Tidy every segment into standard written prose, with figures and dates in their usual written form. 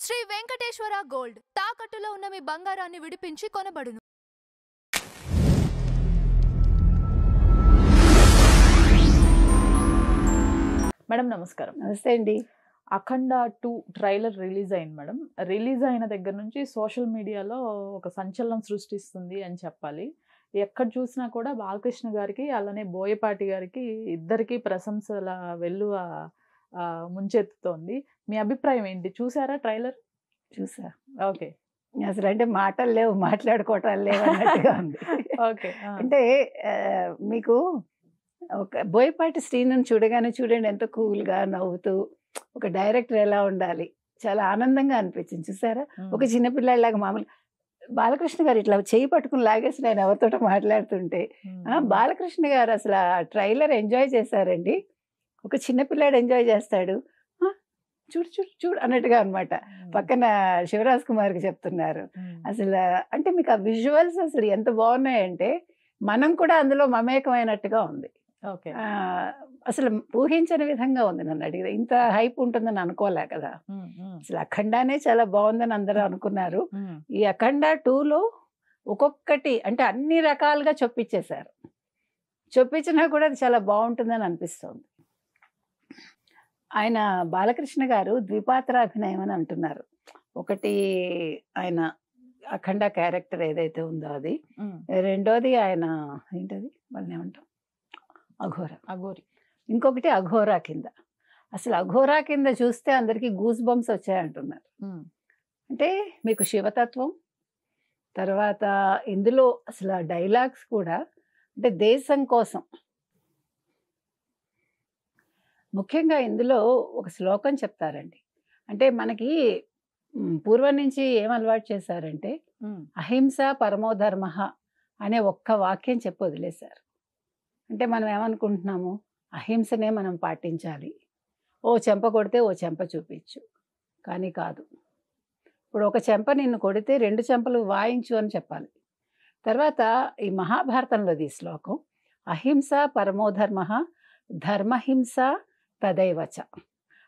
Shri Venkateswara gold తాకట్టులో ఉన్న మీ బంగారాన్ని విడిపించి కొనబడును. మేడం నమస్కారం. నమస్తే అండి. అఖండ 2 ట్రైలర్ రిలీజ్ అయింది మేడం. రిలీజ్ అయిన దగ్గర నుంచి సోషల్ మీడియాలో ఒక సంచలనం సృష్టిస్తుంది అని చెప్పాలి. ఎక్కడ చూసినా కూడా బాలకృష్ణ గారికి అలానే బోయపాటి గారికి ఇద్దరికి ప్రశంసల వెల్లువ ముంచెత్తుతోంది. మీ అభిప్రాయం ఏంటి? చూసారా ట్రైలర్? చూసా. ఓకే. అసలు అంటే మాటలు లేవు, మాట్లాడుకోవటాలు లేవు అన్నట్టుగా ఉంది. ఓకే. అంటే మీకు ఒక బోయపాటి శ్రీనుని చూడగానే చూడండి ఎంత కూల్గా నవ్వుతూ, ఒక డైరెక్టర్ ఎలా ఉండాలి, చాలా ఆనందంగా అనిపించింది. చూసారా? ఒక చిన్నపిల్లలాగా మామూలు బాలకృష్ణ గారు ఇట్లా చేయి పట్టుకుని లాగేసి నేను ఎవరితోటో మాట్లాడుతుంటే బాలకృష్ణ గారు అసలు ఆ ట్రైలర్ ఎంజాయ్ చేశారండి. ఒక చిన్నపిల్లాడు ఎంజాయ్ చేస్తాడు, చూడు చూడు చూడు అన్నట్టుగా అనమాట. పక్కన శివరాజ్ కుమార్కి చెప్తున్నారు. అసలు అంటే మీకు ఆ విజువల్స్ అసలు ఎంత బాగున్నాయంటే మనం కూడా అందులో మమేకమైనట్టుగా ఉంది. ఓకే. అసలు ఊహించని విధంగా ఉంది. నన్ను అడిగితే ఇంత హైప్ ఉంటుందని అనుకోలే కదా. అసలు అఖండానే చాలా బాగుందని అందరూ అనుకున్నారు. ఈ అఖండ 2లో ఒక్కొక్కటి అంటే అన్ని రకాలుగా చొప్పించేశారు. చొప్పించినా కూడా అది చాలా బాగుంటుందని అనిపిస్తుంది. ఆయన బాలకృష్ణ గారు ద్విపాత్రాభినయం అని అంటున్నారు. ఒకటి ఆయన అఖండ క్యారెక్టర్ ఏదైతే ఉందో అది, రెండోది ఆయన ఏంటది వాళ్ళని ఏమంటాం, అఘోరి. ఇంకొకటి అఘోరా కింద. అసలు అఘోరా కింద చూస్తే అందరికీ గూస్ బంప్స్ వచ్చాయంటున్నారు. అంటే మీకు శివతత్వం, తర్వాత ఇందులో అసలు డైలాగ్స్ కూడా అంటే దేశం కోసం. ముఖ్యంగా ఇందులో ఒక శ్లోకం చెప్తారండి. అంటే మనకి పూర్వం నుంచి ఏం అలవాటు చేశారంటే అహింస పరమోధర్మ అనే ఒక్క వాక్యం చెప్పి వదిలేశారు. అంటే మనం ఏమనుకుంటున్నాము, అహింసనే మనం పాటించాలి, ఓ చెంప కొడితే ఓ చెంప చూపించు, కానీ కాదు. ఇప్పుడు ఒక చెంప నిన్ను కొడితే 2 చెంపలు వాయించు అని చెప్పాలి. తర్వాత ఈ మహాభారతంలోది ఈ శ్లోకం, అహింస పరమోధర్మ ధర్మహింస తదైవచ.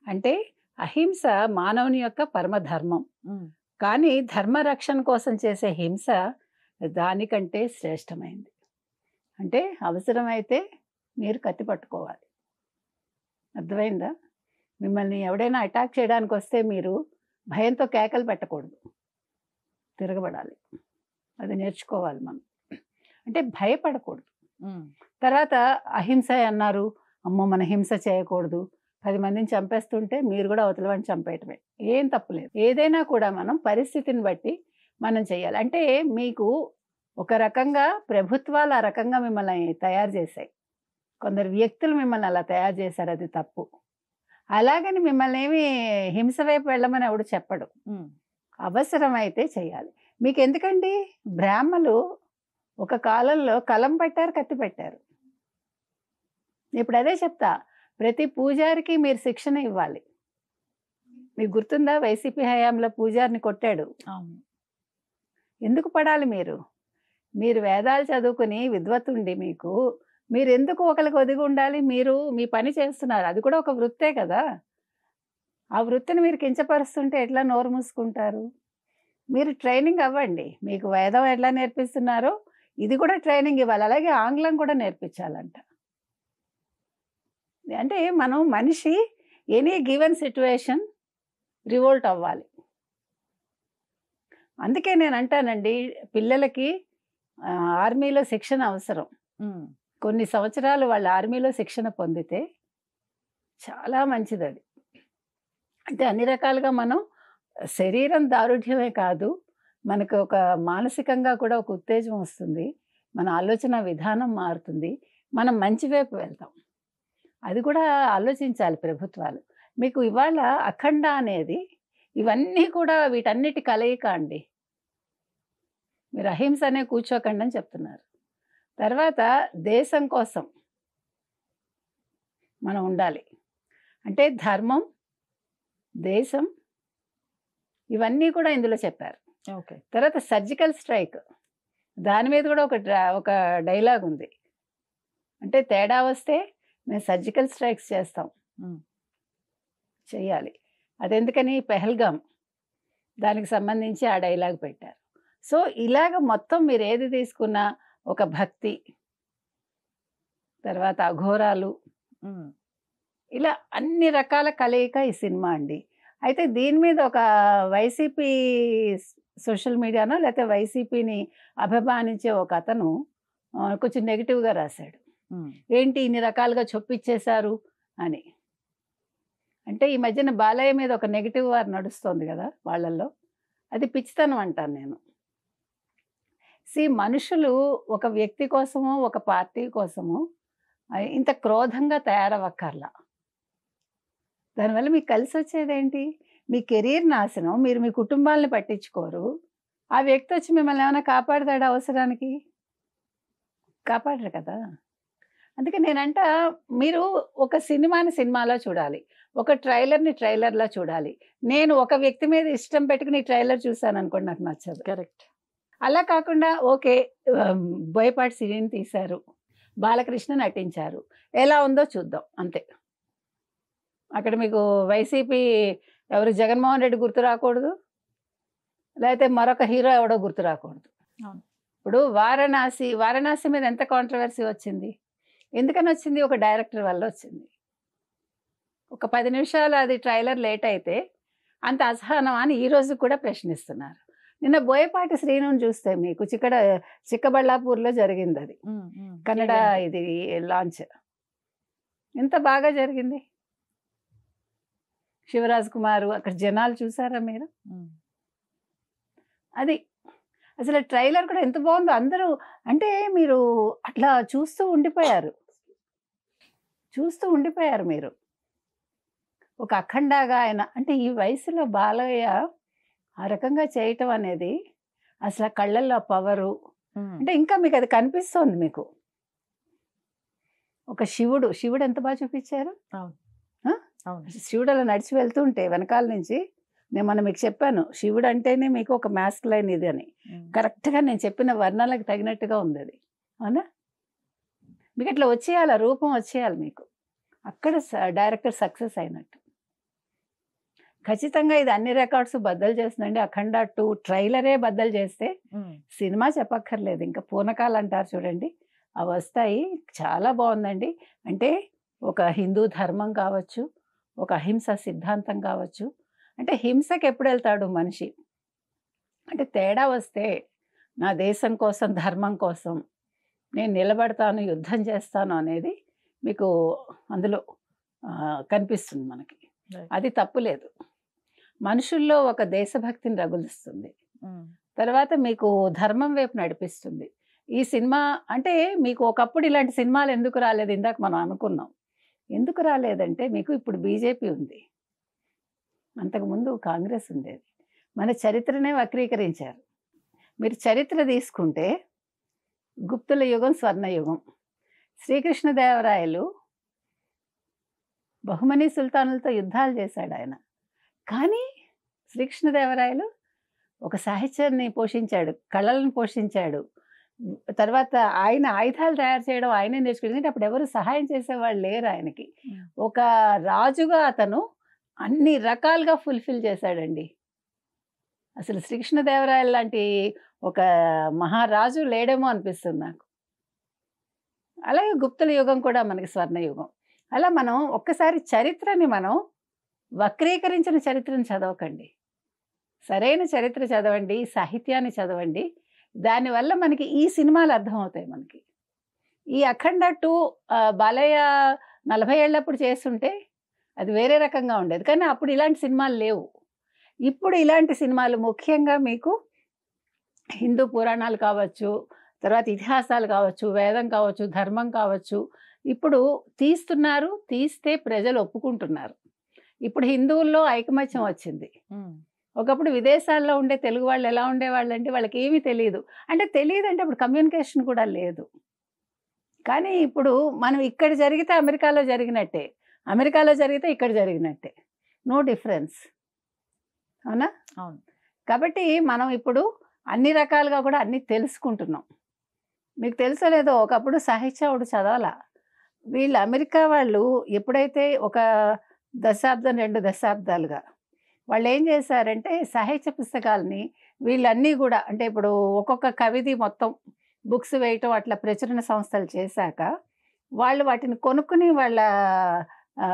అంటే అహింస మానవుని యొక్క పరమధర్మం, కానీ ధర్మరక్షణ కోసం చేసే హింస దానికంటే శ్రేష్టమైంది. అంటే అవసరమైతే మీరు కత్తి పట్టుకోవాలి. అర్థమైందా? మిమ్మల్ని ఎవడైనా అటాక్ చేయడానికి వస్తే మీరు భయంతో కేకలు పెట్టకూడదు, తిరగబడాలి. అది నేర్చుకోవాలి మనం. అంటే భయపడకూడదు. తర్వాత అహింస అన్నారు, అమ్మో మన హింస చేయకూడదు, 10 మందిని చంపేస్తుంటే మీరు కూడా అవతల వాడిని చంపేయటమే, ఏం తప్పులేదు. ఏదైనా కూడా మనం పరిస్థితిని బట్టి మనం చేయాలి. అంటే మీకు ఒక రకంగా ప్రభుత్వాలు ఆ రకంగా మిమ్మల్ని తయారు చేశాయి, కొందరు వ్యక్తులు మిమ్మల్ని అలా తయారు చేశారు, అది తప్పు. అలాగని మిమ్మల్ని ఏమి హింస వైపు వెళ్ళమని ఎవడు చెప్పడు. అవసరమైతే చేయాలి. మీకు ఎందుకండి, బ్రాహ్మలు ఒక కాలంలో కలం పెట్టారు, కత్తి పెట్టారు. ఇప్పుడు అదే చెప్తా, ప్రతి పూజారికి మీరు శిక్షణ ఇవ్వాలి. మీకు గుర్తుందా, వైసీపీ హయాంలో పూజారిని కొట్టాడు. ఎందుకు పడాలి? మీరు వేదాలు చదువుకుని విద్వత్తుండి మీరు ఎందుకు ఒకరికి ఒదిగి ఉండాలి? మీరు మీ పని చేస్తున్నారు, అది కూడా ఒక వృత్తే కదా. ఆ వృత్తిని మీరు కించపరుస్తుంటే ఎట్లా నోరు మూసుకుంటారు? మీరు ట్రైనింగ్ అవ్వండి. మీకు వేదం ఎట్లా నేర్పిస్తున్నారో ఇది కూడా ట్రైనింగ్ ఇవ్వాలి. అలాగే ఆంగ్లం కూడా నేర్పించాలంట. అంటే మనం మనిషి ఎనీ గివెన్ సిచ్యువేషన్ రివోల్ట్ అవ్వాలి. అందుకే నేను అంటానండి, పిల్లలకి ఆర్మీలో శిక్షణ అవసరం. కొన్ని సంవత్సరాలు వాళ్ళు ఆర్మీలో శిక్షణ పొందితే చాలా మంచిది అది. అంటే అన్ని రకాలుగా మనం శరీరం దారుఢ్యమే కాదు, మనకు ఒక మానసికంగా కూడా ఒక ఉత్తేజం వస్తుంది, మన ఆలోచన విధానం మారుతుంది, మనం మంచి వైపు వెళ్తాం. అది కూడా ఆలోచించాలి ప్రభుత్వాలు. మీకు ఇవాళ అఖండ అనేది ఇవన్నీ కూడా వీటన్నిటి కలయిక అండి. మీరు అహింసనే కూర్చోకండి అని చెప్తున్నారు. తర్వాత దేశం కోసం మనం ఉండాలి. అంటే ధర్మం, దేశం ఇవన్నీ కూడా ఇందులో చెప్పారు. ఓకే. తర్వాత సర్జికల్ స్ట్రైక్, దాని మీద కూడా ఒక డైలాగ్ ఉంది. అంటే తేడా వస్తే మేము సర్జికల్ స్ట్రైక్స్ చేస్తాం, చెయ్యాలి. అదెందుకని, పెహల్గాం దానికి సంబంధించి ఆ డైలాగ్ పెట్టారు. సో ఇలాగ మొత్తం మీరు ఏది తీసుకున్నా ఒక భక్తి, తర్వాత అఘోరాలు, ఉమ్, ఇలా అన్ని రకాల కలయిక ఈ సినిమా అండి. అయితే దీని మీద ఒక వైసీపీ సోషల్ మీడియానో లేకపోతే వైసీపీని అభిమానించే ఒక అతను కొంచెం నెగిటివ్గా రాశాడు. ఉమ్, ఏంటి ఇన్ని రకాలుగా చొప్పిచ్చేశారు అని. అంటే ఈ మధ్యన బాలయ్య మీద ఒక నెగిటివ్ వార్ నడుస్తోంది కదా వాళ్ళల్లో, అది పిచ్చితనం అంటాను నేను. మనుషులు ఒక వ్యక్తి కోసమో ఒక పార్టీ కోసమో ఇంత క్రోధంగా తయారవ్వక్కర్లా. దానివల్ల మీకు కలిసి వచ్చేదేంటి? మీ కెరీర్ నాశనం, మీరు మీ కుటుంబాలని పట్టించుకోరు. ఆ వ్యక్తి వచ్చి మిమ్మల్ని ఏమైనా కాపాడతాడా అవసరానికి? కాపాడరు కదా. అందుకే నేనంట మీరు ఒక సినిమాని సినిమాలో చూడాలి, ఒక ట్రైలర్ని ట్రైలర్లో చూడాలి. నేను ఒక వ్యక్తి మీద ఇష్టం పెట్టుకుని ట్రైలర్ చూశాను అనుకోండి, నాకు నచ్చదు. కరెక్ట్. అలా కాకుండా ఓకే, బోయపాటి సిరిని తీశారు, బాలకృష్ణ నటించారు, ఎలా ఉందో చూద్దాం అంతే. అక్కడ మీకు వైసీపీ ఎవరు జగన్మోహన్ రెడ్డి గుర్తు రాకూడదు, లేకపోతే మరొక హీరో ఎవడో గుర్తు రాకూడదు. అవును. ఇప్పుడు వారణాసి మీద ఎంత కాంట్రవర్సీ వచ్చింది? ఎందుకని వచ్చింది? ఒక డైరెక్టర్ వల్ల వచ్చింది. ఒక 10 నిమిషాలు అది ట్రైలర్ లేట్ అయితే అంత అసహనం అని ఈ రోజు కూడా ప్రశ్నిస్తున్నారు. నిన్న బోయపాటి శ్రీనుని చూస్తే మీకు చిక్కబళ్ళాపూర్లో జరిగింది అది, ఉమ్, ఉమ్, కన్నడ ఇది లాంచ్. ఎంత బాగా జరిగింది. శివరాజ్ కుమార్ అక్కడ జనాలు చూసారా మీరు? ఉమ్, అది అసలు ట్రైలర్ కూడా ఎంత బాగుందో. అందరూ అంటే మీరు అట్లా చూస్తూ ఉండిపోయారు మీరు. ఒక అఖండాగా ఆయన అంటే ఈ వయసులో బాలయ్య ఆ రకంగా చేయటం అనేది అసలు కళ్ళల్లో పవరు ఉమ్, అంటే ఇంకా మీకు అది కనిపిస్తోంది మీకు. ఒక శివుడు ఎంత బాగా చూపించారు. అవును. అవును. శివుడు అలా నడిచి వెళ్తుంటే వెనకాల నుంచి నేను మీకు చెప్పాను, శివుడు అంటేనే మీకు ఒక మాస్కులైన్ ఇది అని. ఉమ్, కరెక్ట్గా నేను చెప్పిన వర్ణాలకు తగినట్టుగా ఉంది అది. అవునా? మీకు అట్లా వచ్చేయాలి, ఆ రూపం వచ్చేయాలి మీకు. అక్కడ డైరెక్టర్ సక్సెస్ అయినట్టు. ఖచ్చితంగా ఇది అన్ని రికార్డ్స్ బద్దలు చేస్తుందండి. అఖండ 2 ట్రైలరే బద్దలు చేస్తే ఉమ్, సినిమా చెప్పక్కర్లేదు. ఇంకా పూనకాలు అంటారు చూడండి, అవి వస్తాయి. చాలా బాగుందండి. అంటే ఒక హిందూ ధర్మం కావచ్చు, ఒక అహింస సిద్ధాంతం కావచ్చు. అంటే హింసకి ఎప్పుడు వెళ్తాడు మనిషి అంటే తేడా వస్తే నా దేశం కోసం, ధర్మం కోసం నేను నిలబడతాను, యుద్ధం చేస్తాను అనేది మీకు అందులో కనిపిస్తుంది మనకి. అది తప్పులేదు. మనుషుల్లో ఒక దేశభక్తిని రగులుస్తుంది. ఉమ్, తర్వాత మీకు ధర్మం వైపు నడిపిస్తుంది ఈ సినిమా. అంటే మీకు ఒకప్పుడు ఇలాంటి సినిమాలు ఎందుకు రాలేదు? ఇందాక మనం అనుకున్నాం. ఎందుకు రాలేదంటే మీకు ఇప్పుడు బీజేపీ ఉంది, అంతకుముందు కాంగ్రెస్ ఉండేది. మన చరిత్రనే వక్రీకరించారు. మీరు చరిత్ర తీసుకుంటే గుప్తుల యుగం, స్వర్ణయుగం. శ్రీకృష్ణదేవరాయలు బహుమనీ సుల్తానులతో యుద్ధాలు చేశాడు ఆయన. కానీ శ్రీకృష్ణదేవరాయలు ఒక సాహిత్యాన్ని పోషించాడు, కళలను పోషించాడు. తర్వాత ఆయన ఆయుధాలు తయారు చేయడం ఆయనే నేర్చుకుంటే అప్పుడు ఎవరు సహాయం చేసేవాళ్ళు లేరు ఆయనకి. ఒక రాజుగా అతను అన్ని రకాలుగా ఫుల్ఫిల్ చేశాడండి. అసలు శ్రీకృష్ణదేవరాయలు లాంటి ఒక మహారాజు లేడేమో అనిపిస్తుంది నాకు. అలాగే గుప్తుల యుగం కూడా మనకి స్వర్ణయుగం. అలా మనం ఒక్కసారి చరిత్రని మనం వక్రీకరించిన చరిత్రను చదవకండి, సరైన చరిత్ర చదవండి, సాహిత్యాన్ని చదవండి. దానివల్ల మనకి ఈ సినిమాలు అర్థమవుతాయి మనకి. ఈ అఖండ 2 బాలయ్య 40 ఏళ్ళప్పుడు చేస్తుంటే అది వేరే రకంగా ఉండేది. కానీ అప్పుడు ఇలాంటి సినిమాలు లేవు. ఇప్పుడు ఇలాంటి సినిమాలు ముఖ్యంగా మీకు హిందూ పురాణాలు కావచ్చు, తర్వాత ఇతిహాసాలు కావచ్చు, వేదం కావచ్చు, ధర్మం కావచ్చు, ఇప్పుడు తీస్తున్నారు. తీస్తే ప్రజలు ఒప్పుకుంటున్నారు. ఇప్పుడు హిందువుల్లో ఐకమత్యం వచ్చింది. ఒకప్పుడు విదేశాల్లో ఉండే తెలుగు వాళ్ళు ఎలా ఉండేవాళ్ళు అంటే వాళ్ళకి ఏమీ తెలియదు. అంటే తెలియదు అంటే అప్పుడు కమ్యూనికేషన్ కూడా లేదు. కానీ ఇప్పుడు మనం ఇక్కడ జరిగితే అమెరికాలో జరిగినట్టే, అమెరికాలో జరిగితే ఇక్కడ జరిగినట్టే, నో డిఫరెన్స్. అవునా? అవును. కాబట్టి మనం ఇప్పుడు అన్ని రకాలుగా కూడా అన్నీ తెలుసుకుంటున్నాం. మీకు తెలుసో లేదో, ఒకప్పుడు సాహిత్యవుడు చదవాల. వీళ్ళు అమెరికా వాళ్ళు ఎప్పుడైతే ఒక దశాబ్దం 2 దశాబ్దాలుగా వాళ్ళు ఏం చేశారంటే సాహిత్య పుస్తకాలని వీళ్ళన్నీ కూడా అంటే ఇప్పుడు ఒక్కొక్క కవిది మొత్తం బుక్స్ వేయటం అట్లా ప్రచురణ సంస్థలు చేశాక వాళ్ళు వాటిని కొనుక్కుని వాళ్ళ ఆ,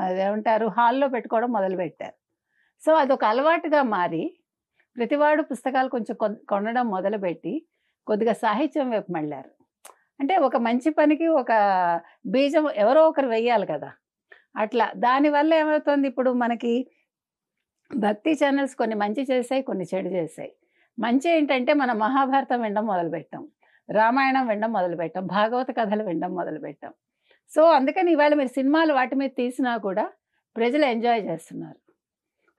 అదేమంటారు హాల్లో పెట్టుకోవడం మొదలుపెట్టారు. సో అదొక అలవాటుగా మారి ప్రతివాడు పుస్తకాలు కొంచెం కొనడం మొదలుపెట్టి కొద్దిగా సాహిత్యం వైపు మళ్ళారు. అంటే ఒక మంచి పనికి ఒక బీజం ఎవరో ఒకరు వెయ్యాలి కదా. అట్లా దానివల్ల ఏమవుతుంది, ఇప్పుడు మనకి భక్తి ఛానల్స్ కొన్ని మంచి చేసాయి, కొన్ని చెడు చేసాయి. మంచి ఏంటంటే మనం మహాభారతం వినడం మొదలుపెట్టాం, రామాయణం వినడం మొదలుపెట్టాం, భాగవత కథలు వినడం మొదలుపెట్టాం. సో అందుకని ఇవాళ మీరు సినిమాలు వాటి మీద తీసినా కూడా ప్రజలు ఎంజాయ్ చేస్తున్నారు,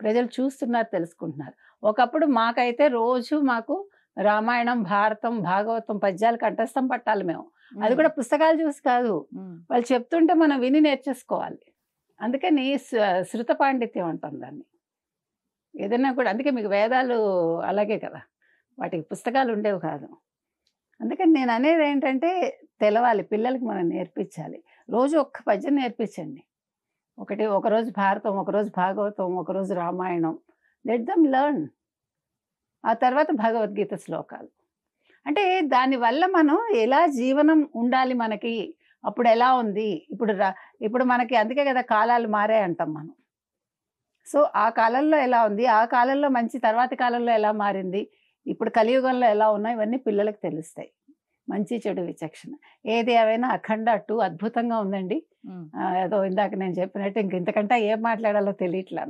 ప్రజలు చూస్తున్నారు, తెలుసుకుంటున్నారు. ఒకప్పుడు మాకైతే రోజు మాకు రామాయణం, భారతం, భాగవతం పద్యాలు కంఠస్థం పట్టాలి మేము. అది కూడా పుస్తకాలు చూసి కాదు, వాళ్ళు చెప్తుంటే మనం విని నేర్చేసుకోవాలి. అందుకని శృత పాండిత్యం అంటాం దాన్ని. ఏదైనా కూడా అందుకే మీకు వేదాలు అలాగే కదా, వాటికి పుస్తకాలు ఉండేవి కాదు. అందుకని నేను అనేది ఏంటంటే తెలవాలి, పిల్లలకి మనం నేర్పించాలి. రోజు ఒక్క పద్యం నేర్పించండి. ఒకరోజు భారతం, ఒకరోజు భాగవతం, ఒకరోజు రామాయణం. Let them learn. ఆ తర్వాత భగవద్గీత శ్లోకాలు. అంటే దానివల్ల మనం ఎలా జీవనం ఉండాలి, మనకి అప్పుడు ఎలా ఉంది, ఇప్పుడు మనకి అందుకే కదా కాలాలు మారాయి అంటాం మనం. సో ఆ కాలంలో ఎలా ఉంది, ఆ కాలంలో మంచి, తర్వాతి కాలంలో ఎలా మారింది, ఇప్పుడు కలియుగంలో ఎలా ఉన్నాయి, ఇవన్నీ పిల్లలకు తెలుస్తాయి. మంచి చెడు విచక్షణ. ఏది ఏవైనా అఖండ 2 అద్భుతంగా ఉందండి. ఏదో ఇందాక నేను చెప్పినట్టు ఇంతకంటే ఏం మాట్లాడాలో తెలియట్లా.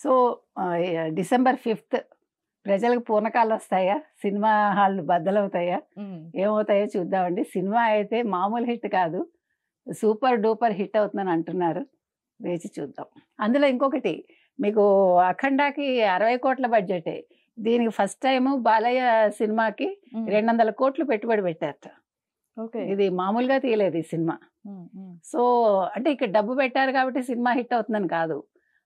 సో December 5th ప్రజలకు పూనకాలు వస్తాయా, సినిమా హాళ్ళు బద్దలవుతాయా, ఏమవుతాయో చూద్దామండి. సినిమా అయితే మామూలు హిట్ కాదు, సూపర్ డూపర్ హిట్ అవుతుందని అంటున్నారు. వేచి చూద్దాం. అందులో ఇంకొకటి, మీకు అఖండాకి 60 కోట్ల బడ్జెటే. దీనికి ఫస్ట్ టైం బాలయ్య సినిమాకి 200 కోట్లు పెట్టుబడి పెట్టారట. ఇది మామూలుగా తీయలేదు ఈ సినిమా. సో అంటే ఇక్కడ డబ్బు పెట్టారు కాబట్టి సినిమా హిట్ అవుతుందని కాదు,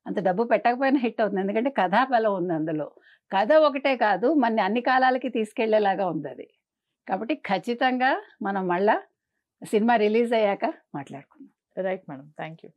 అంత డబ్బు పెట్టకపోయినా హిట్ అవుతుంది. ఎందుకంటే కథా బలం ఉంది అందులో. కథ ఒకటే కాదు, మన అన్ని కాలాలకి తీసుకెళ్లేలాగా ఉంది అది. కాబట్టి ఖచ్చితంగా మనం మళ్ళా సినిమా రిలీజ్ అయ్యాక మాట్లాడుకుందాం. Right madam, thank you.